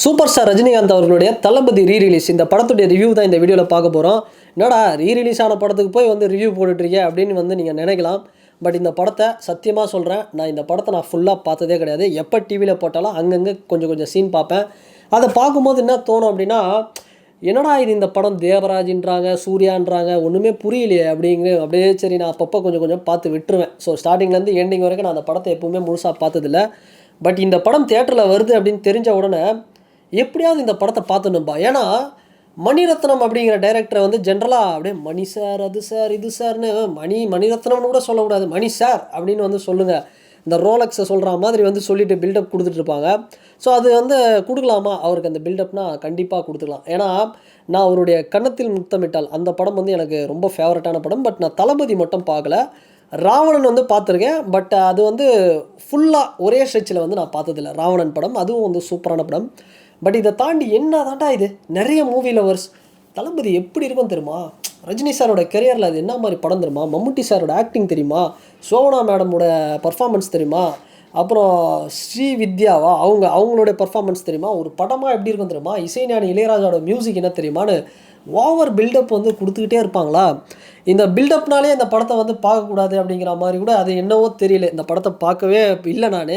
Super star Rajinikanth அவர்களுடைய தளபதி rerelease இந்த படத்துடைய ரிவ்யூ தான் இந்த வீடியோவில் பார்க்க போகிறோம். என்னடா ரீரிலீஸ் ஆன படத்துக்கு போய் வந்து ரிவ்யூ போட்டுட்ருக்கேன் அப்படின்னு நீங்கள் நினைக்கலாம். பட் இந்த படத்தை சத்தியமாக சொல்கிறேன், இந்த படத்தை நான் ஃபுல்லாக பார்த்ததே கிடையாது. எப்போ டிவியில் போட்டாலும் அங்கங்கே கொஞ்சம் சீன் பார்ப்பேன். அதை பார்க்கும்போது என்ன தோணும் அப்படின்னா, என்னடா இது இந்த படம் தேவராஜின்றாங்க, சூர்யான்றாங்க, ஒன்றுமே புரியலையே அப்படியே சரி நான் அப்பப்போ கொஞ்சம் பார்த்து விட்டுருவேன். ஸோ ஸ்டார்டிங்லேருந்து எண்டிங் வரைக்கும் நான் அந்த படத்தை எப்போவுமே முழுசாக பார்த்ததில்ல. பட் இந்த படம் தியேட்டரில் வருது அப்படின்னு தெரிஞ்ச உடனே எப்படியாவது இந்த படத்தை பார்த்துணும்பா. ஏன்னா மணிரத்னம் அப்படிங்கிற டைரக்டரை வந்து ஜென்ரலாக அப்படியே மணி சார், அது சார், இது சார்னு மணிரத்னம்னு கூட சொல்லக்கூடாது, மணி சார் அப்படின்னு வந்து சொல்லுங்கள். இந்த ரோலக்ஸை சொல்கிற மாதிரி வந்து சொல்லிவிட்டு பில்டப் கொடுத்துட்ருப்பாங்க. ஸோ அது வந்து கொடுக்கலாமா அவருக்கு அந்த பில்டப்னா கண்டிப்பாக கொடுத்துக்கலாம். ஏன்னா நான் அவருடைய கன்னத்தில் முத்தமிட்டால் அந்த படம் வந்து எனக்கு ரொம்ப ஃபேவரட்டான படம். பட் நான் தளபதி மட்டும் பார்க்கல, ராவணன் வந்து பார்த்துருக்கேன். பட் அது வந்து ஃபுல்லாக ஒரே ஸ்ட்ரெச்சில் வந்து நான் பார்த்ததில்லை ராவணன் படம். அதுவும் வந்து சூப்பரான படம். பட் இதை தாண்டி என்ன தாண்டா இது, நிறைய மூவி லவர்ஸ் தளபதி எப்படி இருக்கும் தெரியுமா? ரஜினி சாரோட கெரியரில் அது என்ன மாதிரி படம் தெரியுமா? மம்முட்டி சாரோட ஆக்டிங் தெரியுமா? சோவனா மேடமோட பர்ஃபார்மன்ஸ் தெரியுமா? அப்புறம் ஸ்ரீ வித்யாவா அவங்களுடைய பர்ஃபார்மன்ஸ் தெரியுமா? ஒரு படமாக எப்படி இருக்கும் தெரியுமா? இசைஞானி இளையராஜாவோட மியூசிக் என்ன தெரியுமான்னு ஓவர் பில்டப் வந்து கொடுத்துக்கிட்டே இருப்பாங்களா. இந்த பில்டப்னாலே இந்த படத்தை வந்து பார்க்கக்கூடாது அப்படிங்கிற மாதிரி கூட அது என்னவோ தெரியல, இந்த படத்தை பார்க்கவே இல்லை நான்.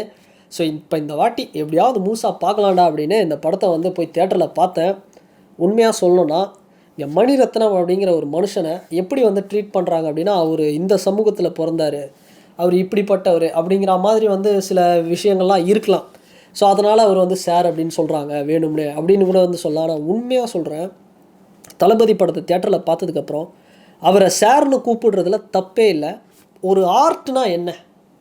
ஸோ இப்போ இந்த வாட்டி எப்படியாவது முழுசாக பார்க்கலாண்டா அப்படின்னு இந்த படத்தை வந்து போய் தேட்டரில் பார்த்தேன். உண்மையாக சொல்லணும்னா இங்கே மணிரத்னம் அப்படிங்கிற ஒரு மனுஷனை எப்படி வந்து ட்ரீட் பண்ணுறாங்க அப்படின்னா, அவர் இந்த சமூகத்தில் பிறந்தார், அவர் இப்படிப்பட்டவர் அப்படிங்கிற மாதிரி வந்து சில விஷயங்கள்லாம் இருக்கலாம். ஸோ அதனால் அவர் வந்து சார் அப்படின்னு சொல்கிறாங்க வேணும்னே அப்படின்னு கூட வந்து சொல்லலாம். ஆனால் உண்மையாக சொல்கிறேன், தளபதி படத்தை தேட்டரில் பார்த்ததுக்கப்புறம் அவரை சார்னு கூப்பிடுறதுல தப்பே இல்லை. ஒரு ஆர்ட்னா என்ன,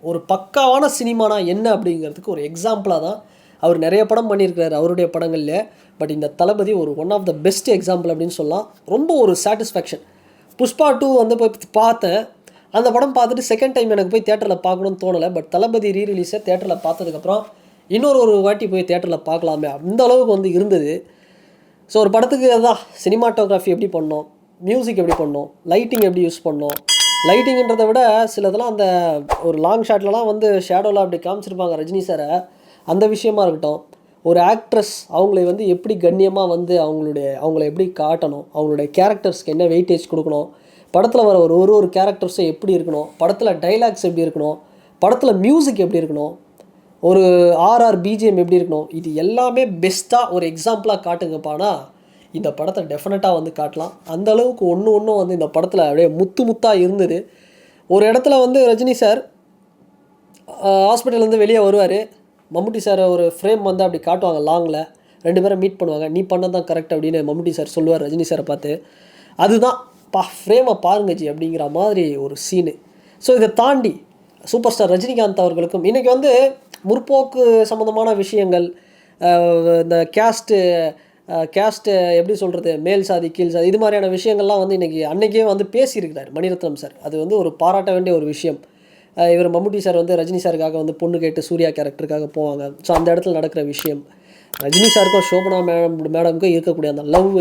ஒரு பக்காவான சினிமானா என்ன அப்படிங்கிறதுக்கு ஒரு எக்ஸாம்பிளாக தான் அவர் நிறைய படம் பண்ணியிருக்கிறார் அவருடைய படங்கள்ல. பட் இந்த தளபதி ஒரு one of the best example அப்படின்னு சொல்லலாம். ரொம்ப ஒரு சாட்டிஸ்ஃபேக்ஷன். புஷ்பா 2 வந்து போய் பார்த்தேன். அந்த படம் பார்த்துட்டு செகண்ட் டைம் எனக்கு போய் தேட்டரில் பார்க்கணும்னு தோணலை. பட் தளபதி ரீரிலீஸை தேட்டரில் பார்த்ததுக்கப்புறம் ஒரு வாட்டி போய் தேட்டரில் பார்க்கலாமே அந்த அளவுக்கு வந்து இருந்தது. ஸோ ஒரு படத்துக்கு அதுதான் சினிமாட்டோகிராஃபி எப்படி பண்ணோம், மியூசிக் எப்படி பண்ணோம், லைட்டிங் எப்படி யூஸ் பண்ணோம். லைட்டிங்கன்றதை விட சிலதெல்லாம் அந்த ஒரு லாங் ஷாட்லலாம் வந்து ஷேடோவில் அப்படி காமிச்சிருப்பாங்க ரஜினி சாரை, அந்த விஷயமா இருக்கட்டும். ஒரு ஆக்ட்ரஸ் அவங்களை வந்து எப்படி கண்ணியமாக வந்து அவங்கள எப்படி காட்டணும், அவங்களுடைய கேரக்டர்ஸ்க்கு என்ன வெயிட்டேஜ் கொடுக்கணும், படத்தில் வர ஒரு கேரக்டர்ஸும் எப்படி இருக்கணும், படத்தில் டைலாக்ஸ் எப்படி இருக்கணும், படத்தில் மியூசிக் எப்படி இருக்கணும், ஒரு ஆர்ஆர் பிஜிஎம் எப்படி இருக்கணும், இது எல்லாமே பெஸ்ட்டாக ஒரு எக்ஸாம்பிளாக காட்டுங்கப்பானா இந்த படத்தை டெஃபினட்டாக வந்து காட்டலாம். அந்த அளவுக்கு ஒன்றும் வந்து இந்த படத்தில் அப்படியே முத்தாக இருந்தது. ஒரு இடத்துல வந்து ரஜினி சார் ஹாஸ்பிட்டல்லேருந்து வெளியே வருவார், மம்முட்டி சாரை ஒரு ஃப்ரேம் வந்து அப்படி காட்டுவாங்க லாங்கில், 2 பேரும் மீட் பண்ணுவாங்க. நீ பண்ணதான் கரெக்ட் அப்படின்னு மம்முட்டி சார் சொல்லுவார் ரஜினி சாரை பார்த்து. அதுதான் ஃப்ரேமை பாருங்கஜி அப்படிங்கிற மாதிரி ஒரு சீனு. ஸோ இதை தாண்டி சூப்பர் ஸ்டார் ரஜினிகாந்த் அவர்களுக்கும் இன்றைக்கி வந்து முற்போக்கு சம்மந்தமான விஷயங்கள், இந்த கேஸ்ட்டு எப்படி சொல்கிறது, மேல் சாதி கீழ் சாதி, இது மாதிரியான விஷயங்கள்லாம் வந்து அன்றைக்கே வந்து பேசியிருக்கிறார் மணிரத்னம் சார். அது வந்து ஒரு பாராட்ட வேண்டிய ஒரு விஷயம். இவர் மம்முட்டி சார் வந்து ரஜினி சாருக்காக வந்து பொண்ணு கேட்டு சூர்யா கேரக்டருக்காக போவாங்க. ஸோ அந்த இடத்துல நடக்கிற விஷயம், ரஜினி சாருக்கும் சோபனா மேடமுக்கும் இருக்கக்கூடிய அந்த லவ்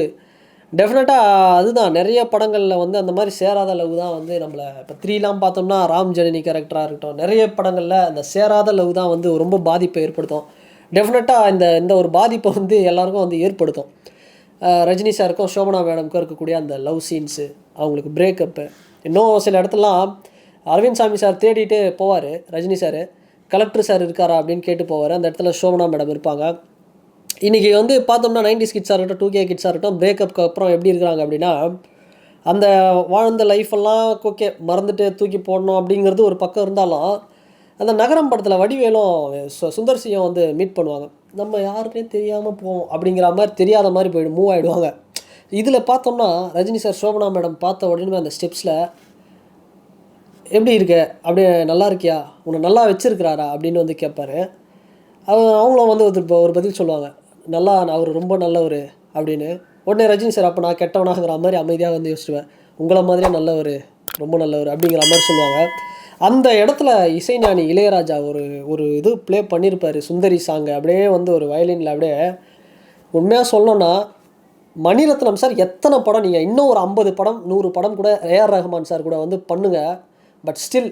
டெஃபினட்டாக அதுதான் நிறைய படங்களில் வந்து அந்த மாதிரி சேராத லவ் தான் வந்து நம்மளை இப்போ 3லாம் பார்த்தோம்னா ராம் ஜனனி கேரக்டராக இருக்கட்டும், நிறைய படங்களில் அந்த சேராத லவ் தான் வந்து ரொம்ப பாதிப்பை ஏற்படுத்தும். டெஃபினட்டாக இந்த ஒரு பாதிப்பை வந்து எல்லாருக்கும் வந்து ஏற்படுத்தும். ரஜினி சாருக்கும் சோபனா மேடமுக்கும் இருக்கக்கூடிய அந்த லவ் சீன்ஸு, அவங்களுக்கு பிரேக்கப்பு, இன்னும் சில இடத்துலலாம் அரவிந்த் சாமி சார் தேடிட்டு போவார் ரஜினி சார், கலெக்டர் சார் இருக்காரா அப்படின்னு கேட்டு போவார். அந்த இடத்துல சோபனா மேடம் இருப்பாங்க. இன்றைக்கி வந்து பார்த்தோம்னா 90s கிட்ஸாக இருக்கட்டும், 2K கிட்ஸாக இருக்கட்டும், பிரேக்கப்புக்கு அப்புறம் எப்படி இருக்கிறாங்க அப்படின்னா, அந்த வாழ்ந்த லைஃப்பெல்லாம் ஓகே மறந்துட்டு தூக்கி போடணும் அப்படிங்கிறது ஒரு பக்கம் இருந்தாலும், அந்த நகரம் படத்தில் வடிவேலும் சுந்தர் சியும் வந்து மீட் பண்ணுவாங்க. நம்ம யாருன்னே தெரியாமல் போவோம் அப்படிங்கிற மாதிரி, தெரியாத மாதிரி மூவ் ஆகிடுவாங்க. இதில் பார்த்தோம்னா ரஜினி சார் சோபனா மேடம் பார்த்த உடனே அந்த ஸ்டெப்ஸில் எப்படி இருக்க, அப்படியே நல்லா இருக்கியா, உன்னை நல்லா வச்சுருக்கிறாரா அப்படின்னு வந்து கேட்பார். அவங்களும் வந்து ஒரு பதில் சொல்லுவாங்க, நல்லா அவர் ரொம்ப நல்லவர் அப்படின்னு. உடனே ரஜினி சார் அப்போ நான் கெட்டவனாகிற மாதிரி அமைதியாக வந்து யோசிச்சுவேன், உங்களை மாதிரியே நல்லவர், ரொம்ப நல்லவர் அப்படிங்கிற மாதிரி சொல்லுவாங்க. அந்த இடத்துல இசைஞானி இளையராஜா ஒரு இது ப்ளே பண்ணியிருப்பார், சுந்தரி சாங்கு அப்படியே வந்து ஒரு வயலினில் அப்படியே. உண்மையாக சொல்லணும்னா மணிரத்னம் சார் எத்தனை படம், நீங்கள் இன்னும் ஒரு 50 படம் 100 படம் கூட ஏஆர் ரஹ்மான் சார் கூட வந்து பண்ணுங்கள். பட் ஸ்டில்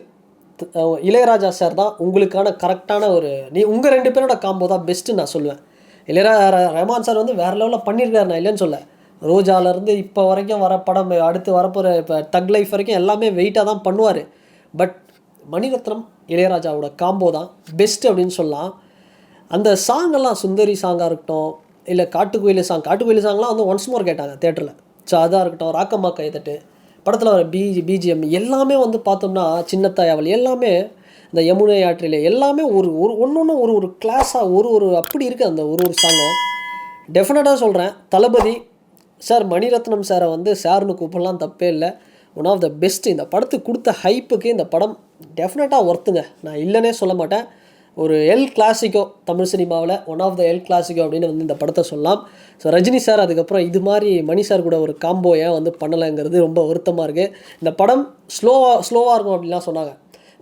இளையராஜா சார் தான் உங்களுக்கான கரெக்டான உங்கள் 2 பேரோட காம்போ தான் பெஸ்ட்டு நான் சொல்லுவேன். ரஹ்மான் சார் வந்து வேறு லெவலில் பண்ணியிருக்காரு, நான் இல்லைன்னு சொல்ல. ரோஜாலேருந்து இப்போ வரைக்கும் வர படம், அடுத்து வரப்போகிற இப்போ தக் லைஃப் வரைக்கும் எல்லாமே வெயிட்டாக தான் பண்ணுவார். பட் மணிரத்னம் இளையராஜாவோட காம்போ தான் பெஸ்ட் அப்படின்னு சொல்லலாம். அந்த சாங்கெல்லாம் சுந்தரி சாங்காக இருக்கட்டும், இல்லை காட்டுக்குயிலு சாங்லாம் வந்து ஒன்ஸ் மோர் கேட்டாங்க தேட்டரில். ஸோ அதாக இருக்கட்டும், ராக்கம்மா கைதட்டு படத்தில் வர பிஜிஎம் எல்லாமே வந்து பார்த்தோம்னா, சின்னத்தாயாவல் எல்லாமே, இந்த யமுனை ஆற்றிலே எல்லாமே ஒரு ஒன்று ஒரு கிளாஸாக ஒரு அப்படி இருக்குது அந்த ஒரு சாங்கும். டெஃபினட்டாக சொல்கிறேன், தளபதி சார் மணிரத்னம் சாரை வந்து சார்னு கூப்பிடலாம், தப்பே இல்லை. One of the best. இந்த படத்துக்கு கொடுத்த ஹைப்புக்கு இந்த படம் டெஃபினட்டாக ஒர்த்துங்க, நான் இல்லைன்னே சொல்ல மாட்டேன். ஒரு எல் கிளாசிக்கோ தமிழ் சினிமாவில், one of the El Clasico அப்படின்னு வந்து இந்த படத்தை சொல்லலாம். ஸோ ரஜினி சார் அதுக்கப்புறம் இது மாதிரி மணி சார் கூட ஒரு காம்போ ஏன் வந்து பண்ணலைங்கிறது ரொம்ப வருத்தமாக இருக்குது. இந்த படம் ஸ்லோவாக இருக்கும் அப்படின்லாம் சொன்னாங்க.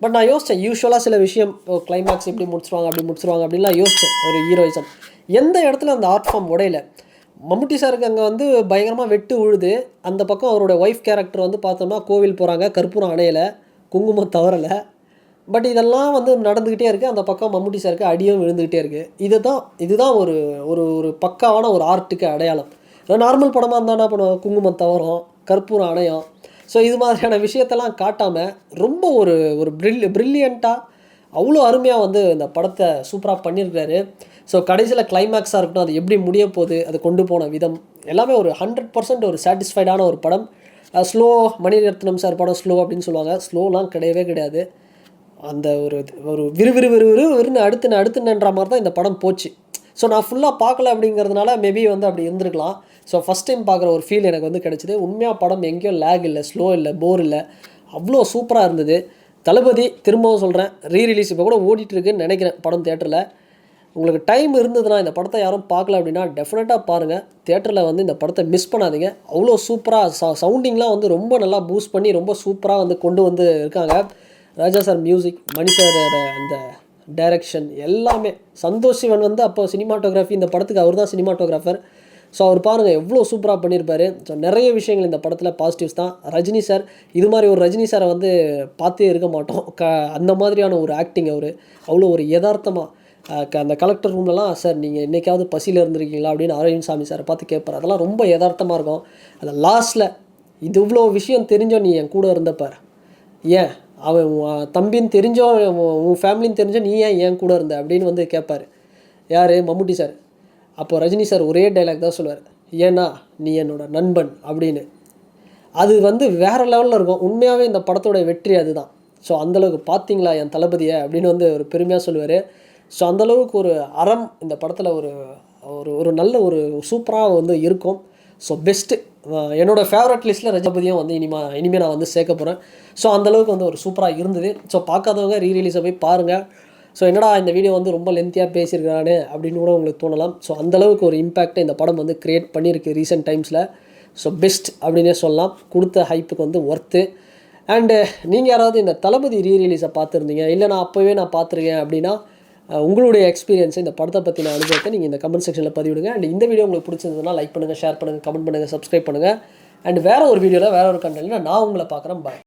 பட் நான் யோசித்தேன், யூஸ்வலாக சில விஷயம் கிளைமேக்ஸ் இப்படி முடிச்சிருவாங்க அப்படின்லாம் யோசித்தேன். ஒரு ஹீரோயிசம் எந்த இடத்துல அந்த ஆர்ட் ஃபார்ம் உடையில. மம்முட்டி சாருக்கு அங்கே வந்து பயங்கரமாக வெட்டு உழுது, அந்த பக்கம் அவரோட ஒய்ஃப் கேரக்டர் வந்து பார்த்தோம்னா கோவில் போகிறாங்க, கற்பூரம் அணையலை, குங்குமம் தவறலை. பட் இதெல்லாம் வந்து நடந்துக்கிட்டே இருக்குது. அந்த பக்கம் மம்முட்டி சாருக்கு அடியும் விழுந்துக்கிட்டே இருக்குது. இதுதான் ஒரு ஒரு ஒரு பக்காவான ஒரு ஆர்ட்டுக்கு அடையாளம். நார்மல் படமாக இருந்தால் என்ன பண்ணுவோம், குங்குமம் தவறும், கற்பூரம் அணையும். ஸோ இது மாதிரியான விஷயத்தெல்லாம் காட்டாமல் ரொம்ப ஒரு ஒரு ப்ரில்லியண்ட்டாக அவ்வளோ அருமையாக வந்து இந்த படத்தை சூப்பராக பண்ணியிருக்காரு. ஸோ கடைசியில் கிளைமேக்ஸாக இருக்கட்டும், அது எப்படி முடிய போகுது, அது கொண்டு போன விதம் எல்லாமே ஒரு 100% ஒரு சாட்டிஸ்ஃபைடான ஒரு படம். ஸ்லோ மணிரத்னம் சார் படம் ஸ்லோ அப்படின்னு சொல்லுவாங்க, ஸ்லோலாம் கிடையவே கிடையாது. அந்த ஒரு விறுவிறுன்னு அடுத்துன்ற மாதிரி தான் இந்த படம் போச்சு. ஸோ நான் ஃபுல்லாக பார்க்கல அப்படிங்கிறதுனால மேபி வந்து அப்படி இருந்திருக்கலாம். ஸோ ஃபஸ்ட் டைம் பார்க்குற ஒரு ஃபீல் எனக்கு வந்து கிடச்சிது. உண்மையாக படம் எங்கேயும் லேக் இல்லை, ஸ்லோ இல்லை, போர் இல்லை, அவ்வளோ சூப்பராக இருந்தது. தளபதி திரும்பவும் சொல்கிறேன், ரீரிலீஸ் இப்போ கூட ஓடிட்டுருக்குன்னு நினைக்கிறேன் படம் தேட்டரில். உங்களுக்கு டைம் இருந்ததுன்னா இந்த படத்தை யாரும் பார்க்கல அப்படின்னா டெஃபினட்டாக பாருங்கள். தேட்டரில் வந்து இந்த படத்தை மிஸ் பண்ணாதீங்க. அவ்வளோ சூப்பராக சவுண்டிங்லாம் வந்து ரொம்ப நல்லா பூஸ்ட் பண்ணி ரொம்ப சூப்பராக வந்து கொண்டு வந்து இருக்காங்க. ராஜா சார் மியூசிக், மணி சாரோட அந்த டைரக்ஷன் எல்லாமே. சந்தோஷ் சிவன் வந்து அப்போ சினிமாட்டோகிராஃபி, இந்த படத்துக்கு அவர் தான் சினிமாட்டோகிராஃபர். ஸோ அவர் பாருங்கள் எவ்வளோ சூப்பராக பண்ணியிருப்பார். ஸோ நிறைய விஷயங்கள் இந்த படத்தில் பாசிட்டிவ்ஸ் தான். ரஜினி சார், இது மாதிரி ஒரு ரஜினி சாரை வந்து பார்த்தே இருக்க மாட்டோம். அந்த மாதிரியான ஒரு ஆக்டிங் அவர், அவ்வளோ ஒரு யதார்த்தமாக அந்த கலெக்டர் ரூம்லலாம், சார் நீங்கள் என்றைக்காவது பசியில் இருந்திருக்கீங்களா அப்படின்னு அரவிந்த் சாமி சாரை பார்த்து கேட்பார். அதெல்லாம் ரொம்ப யதார்த்தமாக இருக்கும். அந்த லாஸ்ட்டில் இது இவ்வளோ விஷயம் தெரிஞ்சோ நீ என் கூட இருந்தப்பார், ஏன் அவன் தம்பின்னு தெரிஞ்சோ உன் ஃபேமிலின்னு தெரிஞ்சோ நீ ஏன் கூட இருந்த அப்படின்னு வந்து கேட்பார். யார்? மம்முட்டி சார். அப்போ ரஜினி சார் ஒரே டைலாக் தான் சொல்லுவார், ஏன்னா நீ என்னோட நண்பன் அப்படின்னு. அது வந்து வேறு லெவலில் இருக்கும். உண்மையாகவே இந்த படத்தோட வெற்றி அதுதான். ஸோ அந்தளவுக்கு பார்த்தீங்களா என் தளபதியை அப்படின்னு வந்து ஒரு பெருமையாக சொல்லுவார். ஸோ அந்தளவுக்கு ஒரு அறம் இந்த படத்தில் ஒரு ஒரு நல்ல ஒரு சூப்பராக வந்து இருக்கும். ஸோ பெஸ்ட்டு என்னோடய ஃபேவரட் லிஸ்ட்டில் ரஜபதியும் வந்து இனிமேல் நான் வந்து சேர்க்க போகிறேன். ஸோ அந்தளவுக்கு வந்து ஒரு சூப்பராக இருந்தது. ஸோ பார்க்காதவங்க ரீரிலீஸை போய் பாருங்கள். ஸோ என்னடா இந்த வீடியோ வந்து ரொம்ப லென்த்தியாக பேசியிருக்கானே அப்படின்னு கூட உங்களுக்கு தோணலாம். ஸோ அந்தளவுக்கு ஒரு இம்பேக்டை இந்த படம் வந்து க்ரியேட் பண்ணியிருக்கு ரீசெண்ட் டைம்ஸில். ஸோ பெஸ்ட் அப்படின்னே சொல்லலாம். கொடுத்த ஹைப்புக்கு வந்து ஒர்த்து. அண்டு நீங்கள் யாராவது இந்த தளபதி ரீரிலீஸை பார்த்துருந்தீங்க, இல்லை நான் அப்போவே பார்த்துருக்கேன் அப்படின்னா உங்களுடைய எக்ஸ்பீரியன்ஸை, இந்த படத்தை பற்றின அனுபவத்தை நீங்கள் இந்த கமெண்ட் செக்ஷனில் பதிவிடுங்க. அண்ட் இந்த வீடியோ உங்களுக்கு பிடிச்சிருந்ததுன்னா லைக் பண்ணுங்கள், ஷேர் பண்ணுங்கள், கமெண்ட் பண்ணுங்கள், சப்ஸ்கிரைப் பண்ணுங்கள். அண்ட் வேறு ஒரு வீடியோவில் வேறு ஒரு கண்டென்ட்டில் நான் உங்களை பார்க்குறேன். பாய்.